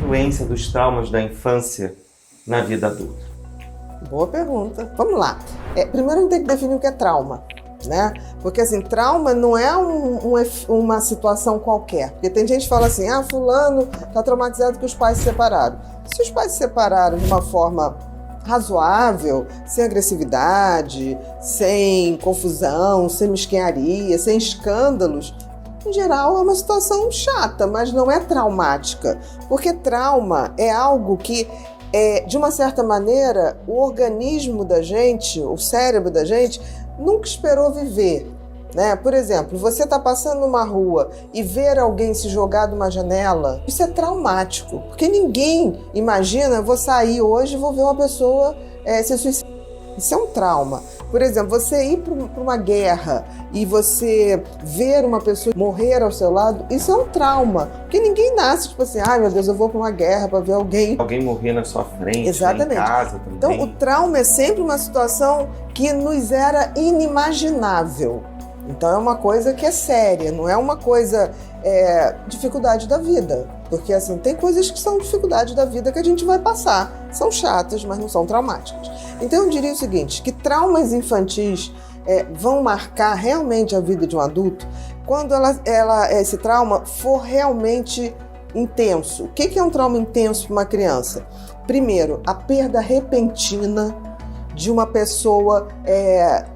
influência dos traumas da infância na vida adulta? Boa pergunta. Vamos lá. Primeiro a gente tem que definir o que é trauma, né? Porque assim, trauma não é uma situação qualquer. Porque tem gente que fala assim, fulano tá traumatizado porque os pais se separaram. Se os pais se separaram de uma forma razoável, sem agressividade, sem confusão, sem mesquinharia, sem escândalos, em geral é uma situação chata, mas não é traumática. Porque trauma é algo que, de uma certa maneira, o organismo da gente, o cérebro da gente, nunca esperou viver, né? Por exemplo, você está passando numa rua e ver alguém se jogar de uma janela, isso é traumático, porque ninguém imagina, vou sair hoje e vou ver uma pessoa se suicidar. Isso é um trauma. Por exemplo, você ir para uma guerra e você ver uma pessoa morrer ao seu lado, isso é um trauma. Porque ninguém nasce tipo assim, meu Deus, eu vou para uma guerra para ver alguém morrer na sua frente, exatamente. Em casa também. Então, o trauma é sempre uma situação que nos era inimaginável. Então, é uma coisa que é séria, não é uma coisa dificuldade da vida. Porque, assim, tem coisas que são dificuldade da vida que a gente vai passar. São chatas, mas não são traumáticas. Então, eu diria o seguinte, que traumas infantis vão marcar realmente a vida de um adulto quando esse trauma for realmente intenso. O que é um trauma intenso para uma criança? Primeiro, a perda repentina de uma pessoa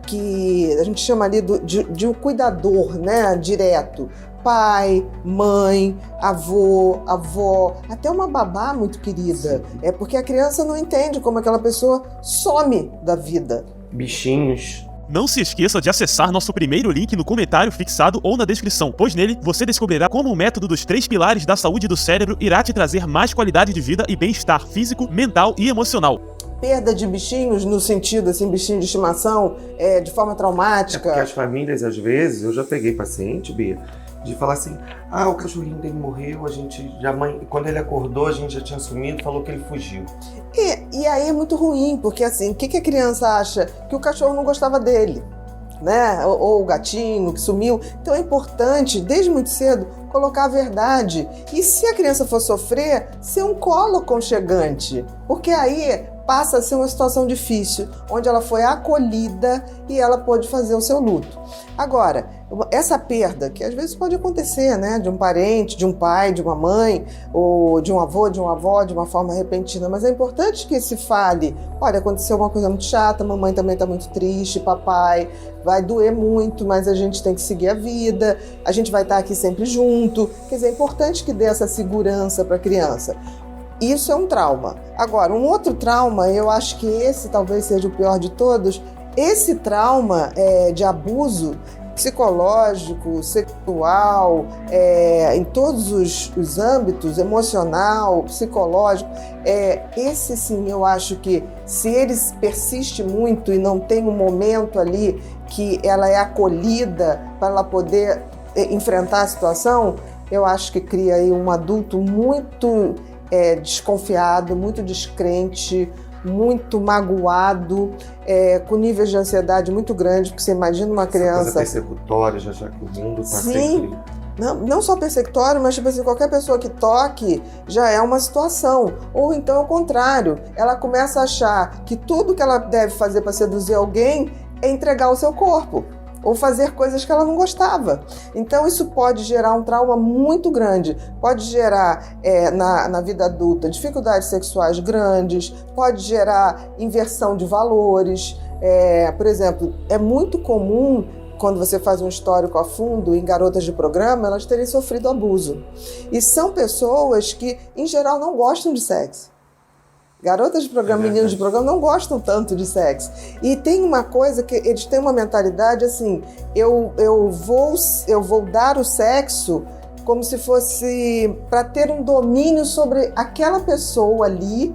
que a gente chama ali de um cuidador, né, direto. Pai, mãe, avô, avó, até uma babá muito querida. É porque a criança não entende como aquela pessoa some da vida. Bichinhos. Não se esqueça de acessar nosso primeiro link no comentário fixado ou na descrição, pois nele você descobrirá como o método dos 3 pilares da saúde do cérebro irá te trazer mais qualidade de vida e bem-estar físico, mental e emocional. Perda de bichinhos no sentido, assim, bichinho de estimação, de forma traumática. Porque as famílias, às vezes, eu já peguei paciente, Bia, de falar assim, o cachorrinho dele morreu, quando ele acordou, a gente já tinha sumido, falou que ele fugiu. E aí é muito ruim, porque assim, o que a criança acha? Que o cachorro não gostava dele, né? Ou o gatinho que sumiu. Então é importante, desde muito cedo, colocar a verdade. E se a criança for sofrer, ser um colo aconchegante, porque aí passa a ser uma situação difícil, onde ela foi acolhida e ela pôde fazer o seu luto. Agora, essa perda, que às vezes pode acontecer, né, de um parente, de um pai, de uma mãe, ou de um avô, de uma avó, de uma forma repentina, mas é importante que se fale, olha, aconteceu uma coisa muito chata, mamãe também está muito triste, papai, vai doer muito, mas a gente tem que seguir a vida, a gente vai estar aqui sempre junto. Quer dizer, é importante que dê essa segurança para a criança. Isso é um trauma. Agora, um outro trauma, eu acho que esse talvez seja o pior de todos, esse trauma de abuso psicológico, sexual, em todos os âmbitos, emocional, psicológico, esse sim, eu acho que se ele persiste muito e não tem um momento ali que ela é acolhida para ela poder enfrentar a situação, eu acho que cria aí um adulto muito desconfiado, muito descrente, muito magoado, com níveis de ansiedade muito grandes, porque você imagina uma criança... Essa coisa persecutória, já que o mundo está sempre... Não só persecutório, mas tipo assim, qualquer pessoa que toque já é uma situação. Ou então, ao contrário, ela começa a achar que tudo que ela deve fazer para seduzir alguém é entregar o seu corpo, ou fazer coisas que ela não gostava. Então isso pode gerar um trauma muito grande, pode gerar na vida adulta dificuldades sexuais grandes, pode gerar inversão de valores. Por exemplo, é muito comum, quando você faz um histórico a fundo em garotas de programa, elas terem sofrido abuso. E são pessoas que, em geral, não gostam de sexo. Garotas de programa, meninos de programa não gostam tanto de sexo. E tem uma coisa que eles têm uma mentalidade assim, eu vou dar o sexo como se fosse para ter um domínio sobre aquela pessoa ali,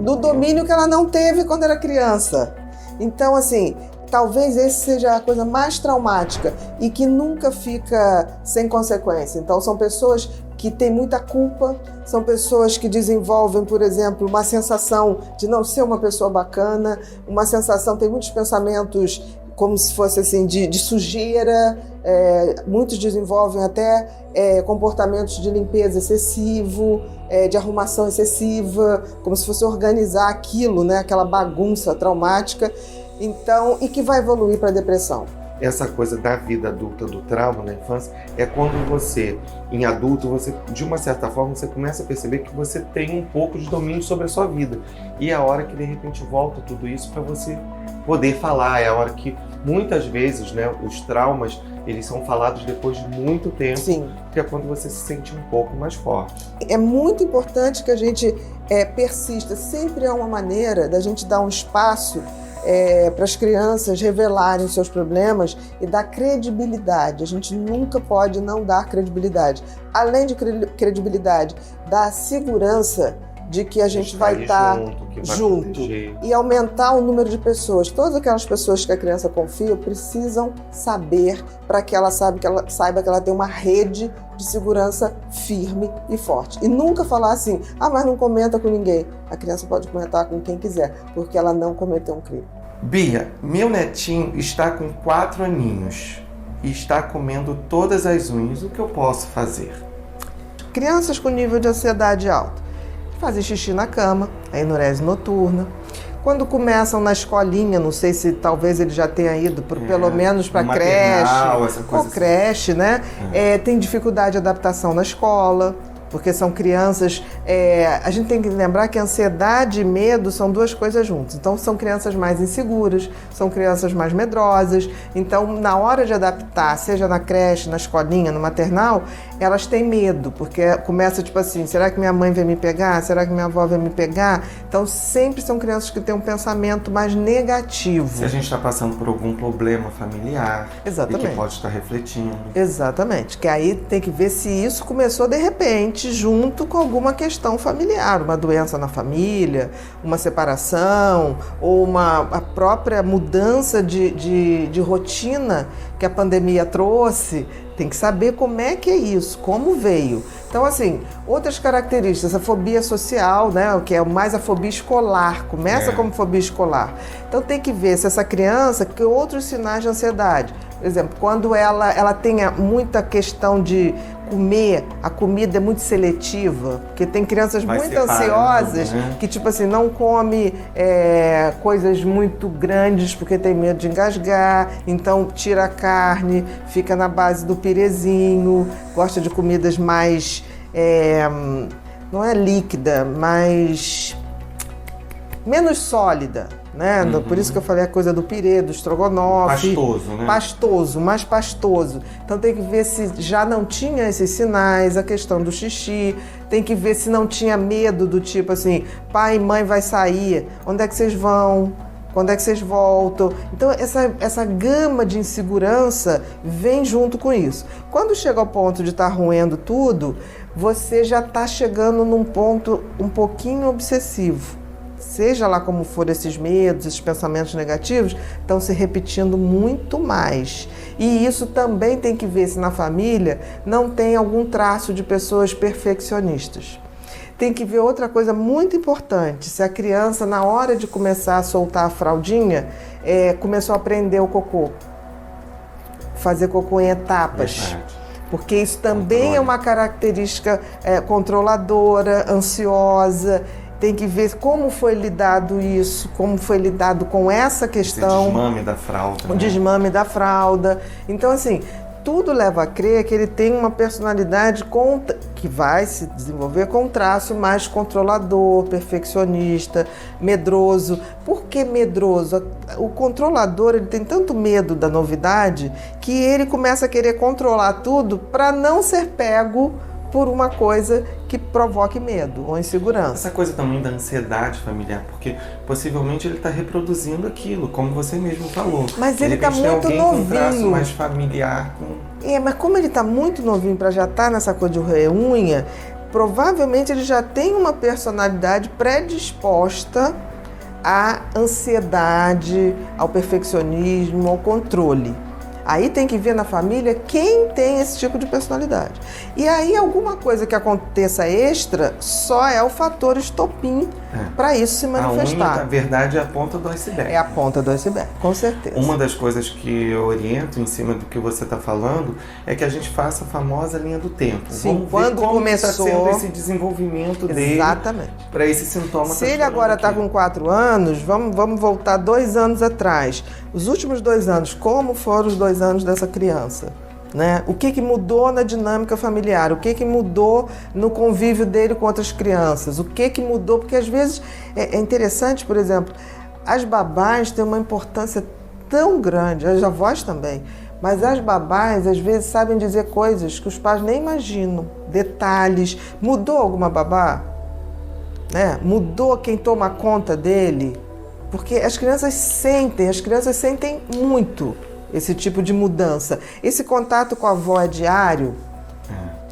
do domínio que ela não teve quando era criança. Então, assim, talvez esse seja a coisa mais traumática e que nunca fica sem consequência. Então, são pessoas que têm muita culpa, são pessoas que desenvolvem, por exemplo, uma sensação de não ser uma pessoa bacana, uma sensação, tem muitos pensamentos como se fosse assim, de sujeira, muitos desenvolvem até comportamentos de limpeza excessivo, de arrumação excessiva, como se fosse organizar aquilo, né, aquela bagunça traumática, então, e que vai evoluir para a depressão. Essa coisa da vida adulta, do trauma na infância, é quando você, em adulto, você, de uma certa forma, você começa a perceber que você tem um pouco de domínio sobre a sua vida. E é a hora que, de repente, volta tudo isso para você poder falar. É a hora que, muitas vezes, né, os traumas, eles são falados depois de muito tempo. Sim. Que é quando você se sente um pouco mais forte. É muito importante que a gente persista. Sempre há uma maneira da gente dar um espaço para as crianças revelarem os seus problemas e dar credibilidade. A gente nunca pode não dar credibilidade. Além de credibilidade, dar segurança de que a gente vai estar junto e aumentar o número de pessoas. Todas aquelas pessoas que a criança confia precisam saber, para que ela saiba que ela tem uma rede de segurança firme e forte. E nunca falar assim, mas não comenta com ninguém. A criança pode comentar com quem quiser, porque ela não cometeu um crime. Bia, meu netinho está com 4 aninhos e está comendo todas as unhas. O que eu posso fazer? Crianças com nível de ansiedade alto fazem xixi na cama, a enurese noturna. Quando começam na escolinha, não sei se talvez ele já tenha ido pelo menos para creche, ou creche, né? Tem dificuldade de adaptação na escola, porque são crianças... a gente tem que lembrar que ansiedade e medo são duas coisas juntas. Então, são crianças mais inseguras, são crianças mais medrosas. Então, na hora de adaptar, seja na creche, na escolinha, no maternal, elas têm medo, porque começa tipo assim, será que minha mãe vai me pegar? Será que minha avó vai me pegar? Então, sempre são crianças que têm um pensamento mais negativo. Se a gente está passando por algum problema familiar, exatamente, e que pode estar refletindo. Exatamente, que aí tem que ver se isso começou de repente junto com alguma questão familiar, uma doença na família, uma separação ou a própria mudança de rotina que a pandemia trouxe. Tem que saber como é que é isso, como veio. Então, assim, outras características, a fobia social, né, que é mais a fobia escolar, começa como fobia escolar. Então, tem que ver se essa criança, que outros sinais de ansiedade. Por exemplo, quando ela tenha muita questão de comer, a comida é muito seletiva, porque tem crianças muito ansiosas, né? Que, tipo assim, não come coisas muito grandes porque tem medo de engasgar, então tira a carne, fica na base do pirezinho, gosta de comidas mais, não é líquida, mas menos sólida. Né? Por isso que eu falei a coisa do pirê, do estrogonofe. Pastoso, né? Pastoso, mais pastoso. Então tem que ver se já não tinha esses sinais, a questão do xixi. Tem que ver se não tinha medo do tipo assim, pai e mãe vai sair, onde é que vocês vão? Quando é que vocês voltam? Então essa gama de insegurança vem junto com isso. Quando chega ao ponto de estar roendo tudo, você já está chegando num ponto um pouquinho obsessivo. Seja lá como for esses medos, esses pensamentos negativos, estão se repetindo muito mais. E isso também tem que ver se na família não tem algum traço de pessoas perfeccionistas. Tem que ver outra coisa muito importante, se a criança, na hora de começar a soltar a fraldinha, começou a aprender o cocô. Fazer cocô em etapas. Porque isso também é uma característica controladora, ansiosa. Tem que ver como foi lidado isso, como foi lidado com essa questão. O desmame da fralda. O desmame da fralda. Então, assim, tudo leva a crer que ele tem uma personalidade que vai se desenvolver com um traço mais controlador, perfeccionista, medroso. Por que medroso? O controlador, ele tem tanto medo da novidade que ele começa a querer controlar tudo para não ser pego por uma coisa que provoque medo ou insegurança. Essa coisa também da ansiedade familiar, porque possivelmente ele está reproduzindo aquilo, como você mesmo falou. Mas ele está muito novinho. Com um traço mais familiar. Mas como ele está muito novinho para já estar nessa coisa de roer unha, provavelmente ele já tem uma personalidade predisposta à ansiedade, ao perfeccionismo, ao controle. Aí tem que ver na família quem tem esse tipo de personalidade. E aí alguma coisa que aconteça extra só é o fator estopim para isso se manifestar. A unha, na verdade, é a ponta do iceberg. É a ponta do iceberg, com certeza. Uma das coisas que eu oriento em cima do que você está falando é que a gente faça a famosa linha do tempo. Sim, vamos quando ver como começou está sendo esse desenvolvimento dele para esse sintoma. Se ele agora está com 4 anos, vamos voltar 2 anos atrás. Os últimos 2 anos, como foram os 2 anos dessa criança? Né? O que mudou na dinâmica familiar? O que mudou no convívio dele com outras crianças? O que mudou? Porque às vezes é interessante, por exemplo, as babás têm uma importância tão grande, as avós também, mas as babás às vezes sabem dizer coisas que os pais nem imaginam, detalhes. Mudou alguma babá? Né? Mudou quem toma conta dele? Porque as crianças sentem muito esse tipo de mudança. Esse contato com a avó é diário?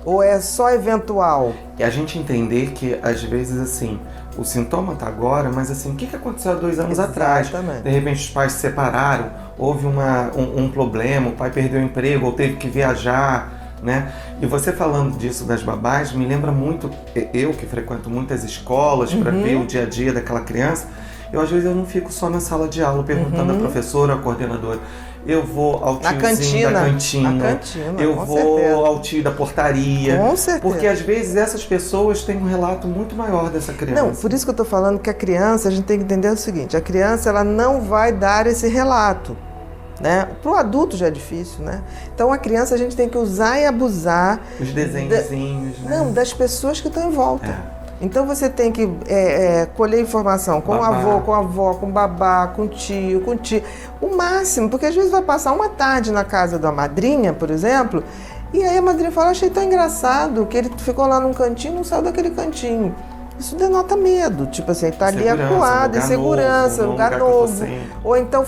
Ou é só eventual? E a gente entender que, às vezes, assim, o sintoma está agora, mas assim, o que aconteceu há 2 anos atrás? De repente os pais se separaram, houve um problema, o pai perdeu o emprego ou teve que viajar, né? E você falando disso das babás, me lembra muito, eu que frequento muitas escolas para ver o dia a dia daquela criança, às vezes eu não fico só na sala de aula perguntando à professora, à coordenadora. Eu vou ao tiozinho da cantina, eu vou ao tio da portaria. Com certeza. Porque às vezes essas pessoas têm um relato muito maior dessa criança. Não, por isso que eu estou falando que a criança, a gente tem que entender o seguinte, a criança ela não vai dar esse relato. Né? Para o adulto já é difícil, né? Então a criança a gente tem que usar e abusar os desenhozinhos, né? Não, das pessoas que estão em volta. Então você tem que colher informação com o avô, com a avó, com o babá, com o tio, o máximo, porque às vezes vai passar uma tarde na casa da madrinha, por exemplo, e aí a madrinha fala, achei tão engraçado que ele ficou lá num cantinho e não saiu daquele cantinho. Isso denota medo, tipo assim, tá ali acuado, insegurança, lugar novo. Ou então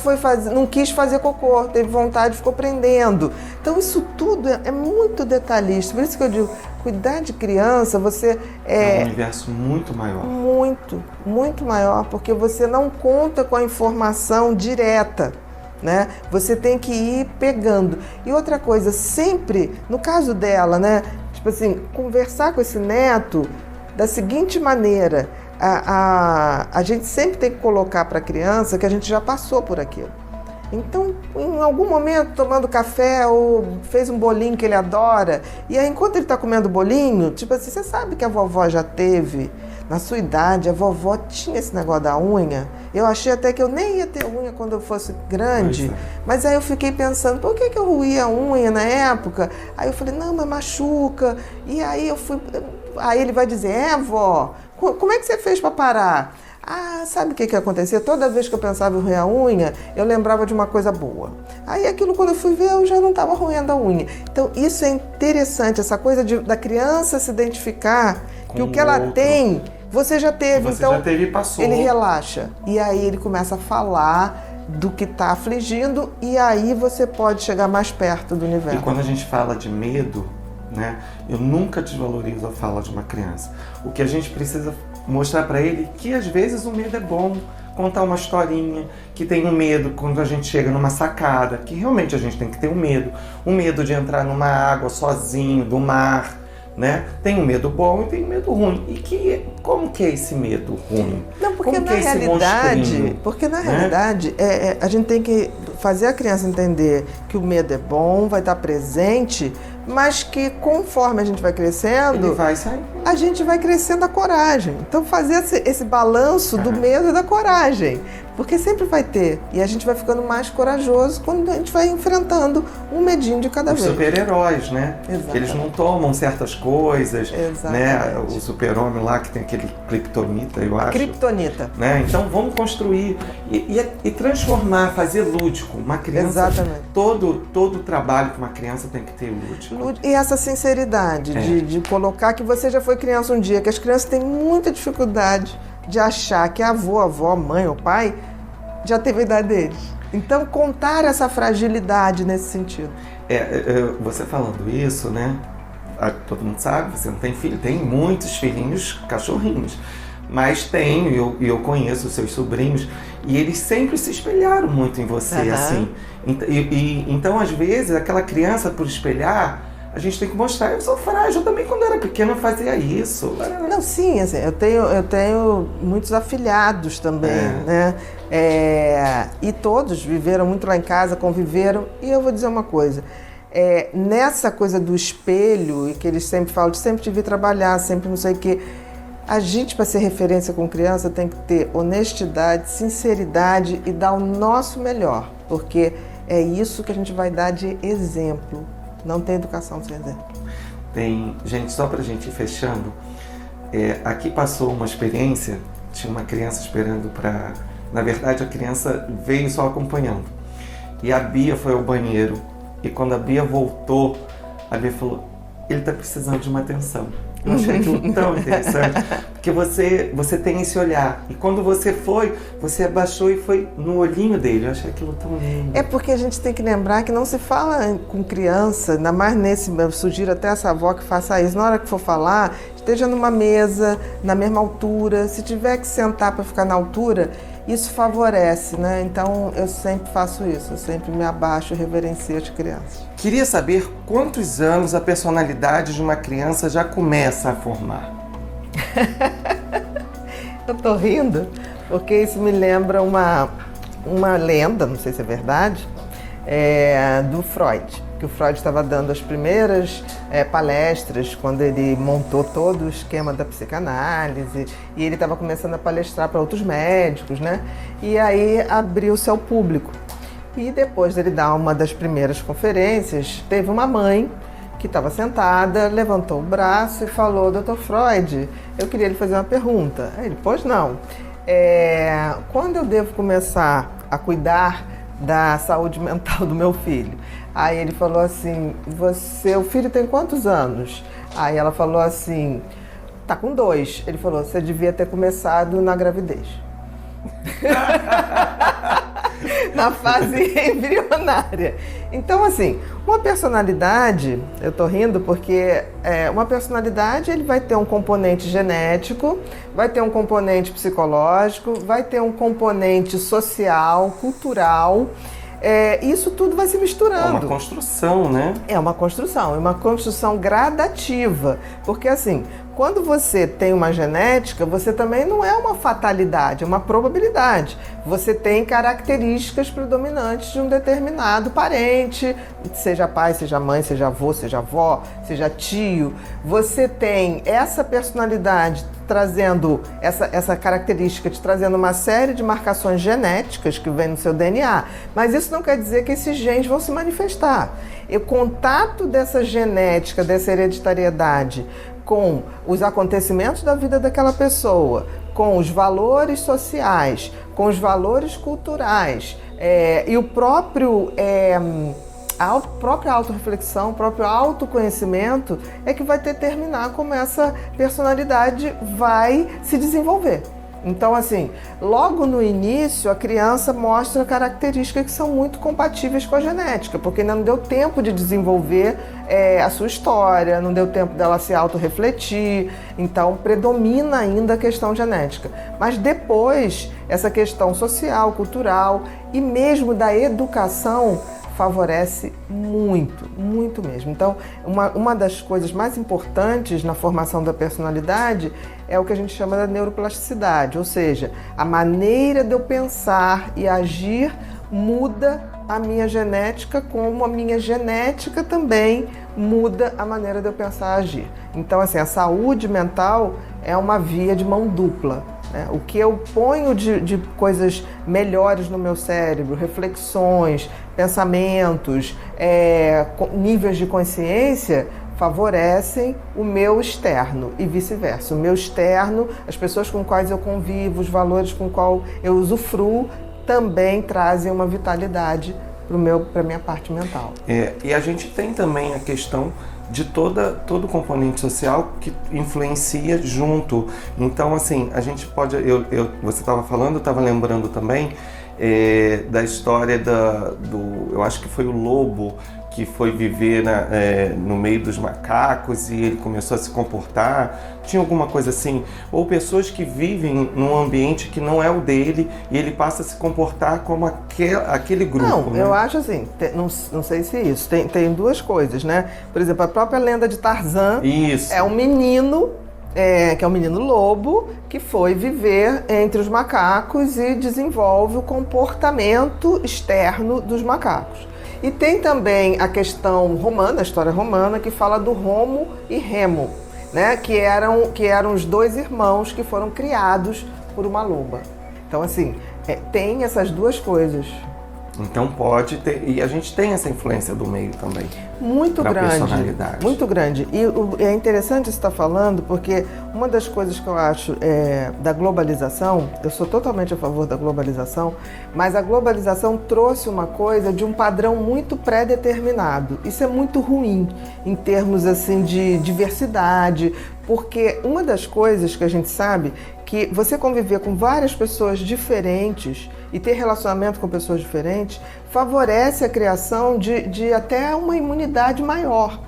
não quis fazer cocô, teve vontade, ficou prendendo. Então isso tudo é muito detalhista. Por isso que eu digo, cuidar de criança, você é um universo muito maior. Muito, muito maior, porque você não conta com a informação direta. Né? Você tem que ir pegando. E outra coisa, sempre, no caso dela, né? Tipo assim, conversar com esse neto da seguinte maneira, a gente sempre tem que colocar para a criança que a gente já passou por aquilo. Então, em algum momento, tomando café ou fez um bolinho que ele adora, e aí enquanto ele está comendo o bolinho, tipo assim, você sabe que a vovó já teve, na sua idade, a vovó tinha esse negócio da unha. Eu achei até que eu nem ia ter unha quando eu fosse grande, mas aí eu fiquei pensando, por que eu roía a unha na época? Aí eu falei, não, mas machuca. E aí aí ele vai dizer, vó, como é que você fez para parar? Sabe o que acontecia? Toda vez que eu pensava em roer a unha, eu lembrava de uma coisa boa. Aí aquilo, quando eu fui ver, eu já não estava roendo a unha. Então isso é interessante, essa coisa da criança se identificar que o que ela tem, você já teve. Você já teve e passou. Ele relaxa. E aí ele começa a falar do que está afligindo e aí você pode chegar mais perto do universo. E quando a gente fala de medo, né, eu nunca desvalorizo a fala de uma criança. O que a gente precisa mostrar para ele que às vezes o medo é bom, contar uma historinha, que tem um medo quando a gente chega numa sacada, que realmente a gente tem que ter um medo de entrar numa água sozinho, do mar, né? Tem um medo bom e tem um medo ruim. E como que é esse medo ruim? Não, porque na realidade, realidade a gente tem que fazer a criança entender que o medo é bom, vai estar presente, mas que conforme a gente vai crescendo, ele vai sair. A gente vai crescendo a coragem. Então fazer esse balanço do medo e da coragem, porque sempre vai ter. E a gente vai ficando mais corajoso quando a gente vai enfrentando um medinho de cada vez. Os super-heróis, né? Exatamente. Eles não tomam certas coisas, exatamente, né? O super-homem lá que tem aquele kryptonita, eu acho. Kryptonita. Né? Então vamos construir e transformar, fazer lúdico. Uma criança, exatamente, todo o trabalho que uma criança tem que ter lúdico. E essa sinceridade de colocar que você já foi criança um dia, que as crianças têm muita dificuldade de achar que a avó, mãe ou pai já teve a idade deles. Então contar essa fragilidade nesse sentido. Você falando isso, né? Todo mundo sabe, você não tem filho, tem muitos filhinhos cachorrinhos. Mas tenho, e eu conheço os seus sobrinhos, e eles sempre se espelharam muito em você, assim. Então, às vezes, aquela criança, por espelhar, a gente tem que mostrar, eu sou frágil, eu também quando era pequena fazia isso. Não, sim, assim, eu tenho muitos afilhados também, né? E todos viveram muito lá em casa, conviveram, e eu vou dizer uma coisa, nessa coisa do espelho, e que eles sempre falam, sempre te vi trabalhar, sempre não sei o quê, a gente, para ser referência com criança, tem que ter honestidade, sinceridade e dar o nosso melhor, porque é isso que a gente vai dar de exemplo. Não tem educação sem exemplo. Gente, só pra gente ir fechando, aqui passou uma experiência, tinha uma criança esperando para... Na verdade, a criança veio só acompanhando. E a Bia foi ao banheiro, e quando a Bia voltou, a Bia falou, ele tá precisando de uma atenção. Eu achei aquilo tão interessante, porque você tem esse olhar. E quando você foi, você abaixou e foi no olhinho dele. Eu achei aquilo tão lindo. É porque a gente tem que lembrar que não se fala com criança, ainda mais eu sugiro até essa avó que faça isso. Na hora que for falar, esteja numa mesa, na mesma altura. Se tiver que sentar para ficar na altura, isso favorece, né? Então eu sempre faço isso, eu sempre me abaixo e reverencio as crianças. Queria saber quantos anos a personalidade de uma criança já começa a formar. Eu tô rindo porque isso me lembra uma lenda, não sei se é verdade, do Freud. Que o Freud estava dando as primeiras palestras quando ele montou todo o esquema da psicanálise e ele estava começando a palestrar para outros médicos, né? E aí abriu-se ao público. E depois dele dar uma das primeiras conferências, teve uma mãe que estava sentada, levantou o braço e falou, Dr. Freud, eu queria lhe fazer uma pergunta. Aí ele, pois não. Quando eu devo começar a cuidar da saúde mental do meu filho? Aí ele falou assim, o filho tem quantos anos? Aí ela falou assim, tá com 2. Ele falou, você devia ter começado na gravidez. Na fase embrionária. Então, assim, uma personalidade, eu tô rindo porque uma personalidade ele vai ter um componente genético, vai ter um componente psicológico, vai ter um componente social, cultural. Isso tudo vai se misturando. É uma construção, né? É uma construção gradativa, porque assim, quando você tem uma genética, você também não é uma fatalidade, é uma probabilidade. Você tem características predominantes de um determinado parente, seja pai, seja mãe, seja avô, seja avó, seja tio. Você tem essa personalidade trazendo, essa característica te trazendo uma série de marcações genéticas que vem no seu DNA, mas isso não quer dizer que esses genes vão se manifestar. E o contato dessa genética, dessa hereditariedade com os acontecimentos da vida daquela pessoa, com os valores sociais, com os valores culturais e a própria autorreflexão, o próprio autoconhecimento é que vai determinar como essa personalidade vai se desenvolver. Então, assim, logo no início, a criança mostra características que são muito compatíveis com a genética, porque ainda não deu tempo de desenvolver a sua história, não deu tempo dela se autorrefletir, então predomina ainda a questão genética. Mas depois, essa questão social, cultural e mesmo da educação favorece muito, muito mesmo. Então, uma das coisas mais importantes na formação da personalidade é o que a gente chama da neuroplasticidade, ou seja, a maneira de eu pensar e agir muda a minha genética, como a minha genética também muda a maneira de eu pensar e agir. Então, assim, a saúde mental é uma via de mão dupla. O que eu ponho de coisas melhores no meu cérebro, reflexões, pensamentos, níveis de consciência, favorecem o meu externo e vice-versa. O meu externo, as pessoas com quais eu convivo, os valores com quais eu usufruo, também trazem uma vitalidade para a minha parte mental. E a gente tem também a questão de todo o componente social que influencia junto. Então, assim, a gente pode... você estava falando, eu estava lembrando também da história eu acho que foi o lobo que foi viver no meio dos macacos e ele começou a se comportar? Tinha alguma coisa assim? Ou pessoas que vivem num ambiente que não é o dele e ele passa a se comportar como aquele grupo? Não, né? eu acho assim, não sei se isso. Tem duas coisas, né? Por exemplo, a própria lenda de Tarzan é um menino, que é um menino lobo, que foi viver entre os macacos e desenvolve o comportamento externo dos macacos. E tem também a questão romana, a história romana, que fala do Romo e Remo, né? Que eram os dois irmãos que foram criados por uma loba. Então, assim, tem essas duas coisas. Então pode ter, e a gente tem essa influência do meio também. Muito grande, personalidade. Muito grande. E é interessante você estar falando, porque uma das coisas que eu acho da globalização, eu sou totalmente a favor da globalização, mas a globalização trouxe uma coisa de um padrão muito pré-determinado. Isso é muito ruim em termos assim de diversidade, porque uma das coisas que a gente sabe que você conviver com várias pessoas diferentes e ter relacionamento com pessoas diferentes favorece a criação de até uma imunidade maior.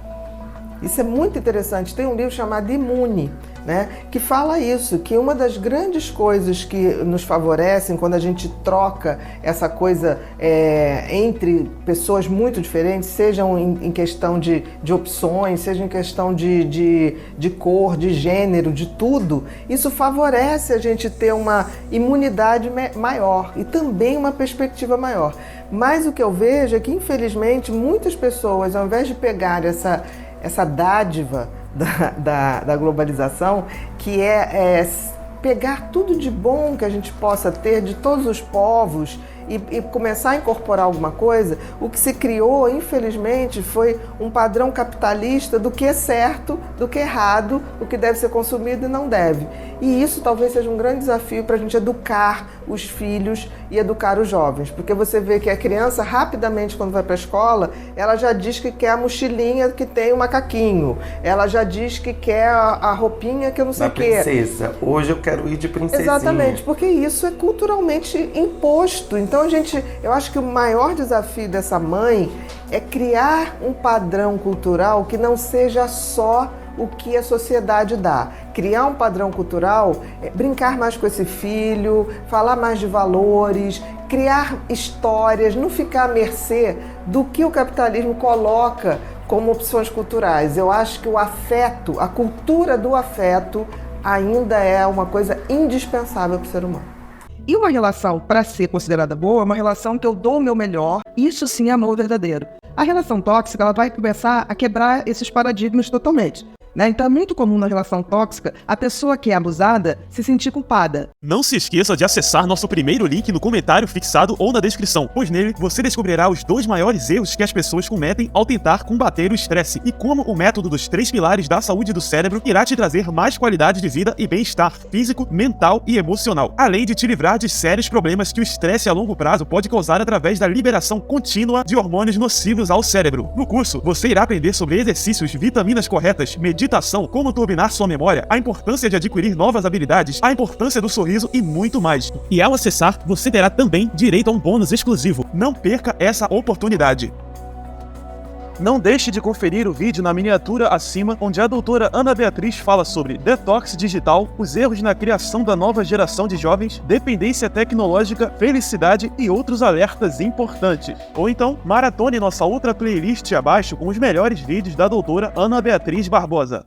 Isso é muito interessante. Tem um livro chamado Imune, né, que fala isso, que uma das grandes coisas que nos favorecem quando a gente troca essa coisa entre pessoas muito diferentes, sejam em questão de opções, seja em questão de cor, de gênero, de tudo, isso favorece a gente ter uma imunidade maior e também uma perspectiva maior. Mas o que eu vejo é que, infelizmente, muitas pessoas, ao invés de pegar essa dádiva da globalização, que é pegar tudo de bom que a gente possa ter de todos os povos e começar a incorporar alguma coisa, o que se criou, infelizmente, foi um padrão capitalista do que é certo, do que é errado, o que deve ser consumido e não deve. E isso talvez seja um grande desafio para a gente educar os filhos e educar os jovens, porque você vê que a criança, rapidamente, quando vai para a escola, ela já diz que quer a mochilinha que tem o macaquinho, ela já diz que quer a roupinha que eu não sei o quê. Princesa, hoje eu quero ir de princesinha. Exatamente, porque isso é culturalmente imposto. Então, eu acho que o maior desafio dessa mãe é criar um padrão cultural que não seja só o que a sociedade dá. Criar um padrão cultural, brincar mais com esse filho, falar mais de valores, criar histórias, não ficar à mercê do que o capitalismo coloca como opções culturais. Eu acho que o afeto, a cultura do afeto, ainda é uma coisa indispensável para o ser humano. E uma relação, para ser considerada boa, é uma relação que eu dou o meu melhor. Isso sim é amor verdadeiro. A relação tóxica, ela vai começar a quebrar esses paradigmas totalmente. Então é muito comum na relação tóxica a pessoa que é abusada se sentir culpada. Não se esqueça de acessar nosso primeiro link no comentário fixado ou na descrição, pois nele você descobrirá os 2 maiores erros que as pessoas cometem ao tentar combater o estresse e como o método dos 3 pilares da saúde do cérebro irá te trazer mais qualidade de vida e bem-estar físico, mental e emocional, além de te livrar de sérios problemas que o estresse a longo prazo pode causar através da liberação contínua de hormônios nocivos ao cérebro. No curso, você irá aprender sobre exercícios, vitaminas corretas, meditação, como turbinar sua memória, a importância de adquirir novas habilidades, a importância do sorriso e muito mais. E ao acessar, você terá também direito a um bônus exclusivo. Não perca essa oportunidade. Não deixe de conferir o vídeo na miniatura acima, onde a doutora Ana Beatriz fala sobre detox digital, os erros na criação da nova geração de jovens, dependência tecnológica, felicidade e outros alertas importantes. Ou então, maratone nossa outra playlist abaixo com os melhores vídeos da doutora Ana Beatriz Barbosa.